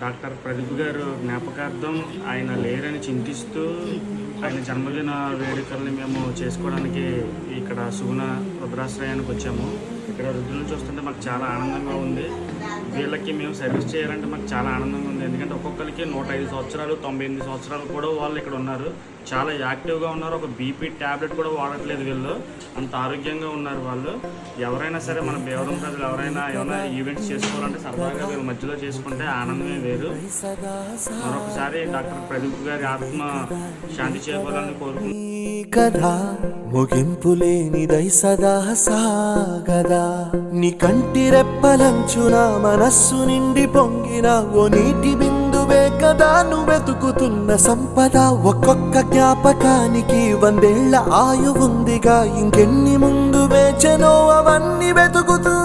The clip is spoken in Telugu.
డాక్టర్ ప్రదీప్ గారు జ్ఞాపకార్థం ఆయన లేరని చింతిస్తూ ఆయన జన్మదిన వేడుకల్ని మేము చేసుకోవడానికి ఇక్కడ సుగుణ వృద్ధాశ్రయానికి వచ్చాము. ఇక్కడ వృద్ధులను చూస్తుంటే మాకు చాలా ఆనందంగా ఉంది. వీళ్ళకి మేము సర్వీస్ చేయాలంటే మాకు చాలా ఆనందంగా ఉంది. ఎందుకంటే ఒక్కొక్కరికి 105 సంవత్సరాలు 98 సంవత్సరాలు కూడా వాళ్ళు ఇక్కడ ఉన్నారు. చాలా యాక్టివ్గా ఉన్నారు. ఒక బీపీ ట్యాబ్లెట్ కూడా వాడట్లేదు వీళ్ళు. అంత ఆరోగ్యంగా ఉన్నారు వాళ్ళు. ఎవరైనా సరే మన భీమవరం ప్రజలు ఏమైనా ఈవెంట్స్ చేసుకోవాలంటే సరదాగా వీళ్ళ మధ్యలో చేసుకుంటే ఆనందమే వేరు. మరొకసారి డాక్టర్ ప్రదీప్ గారి ఆత్మ శాంతి చేకూరాలని కోరుకుంటున్నాను. కదా ముగింపులేనిదై సదా సాగదా, నీ కంటి రెప్పలంచున మనస్సు నిండి పొంగిన ఓ నీటి బిందువే కదా నువ్వెతుకుతున్న సంపద. ఒక్కొక్క జ్ఞాపకానికి 100 ఏళ్ల ఆయువుందిగా, ఇంకెన్ని ముందు వేచనో అవన్నీ వెతుకుతూ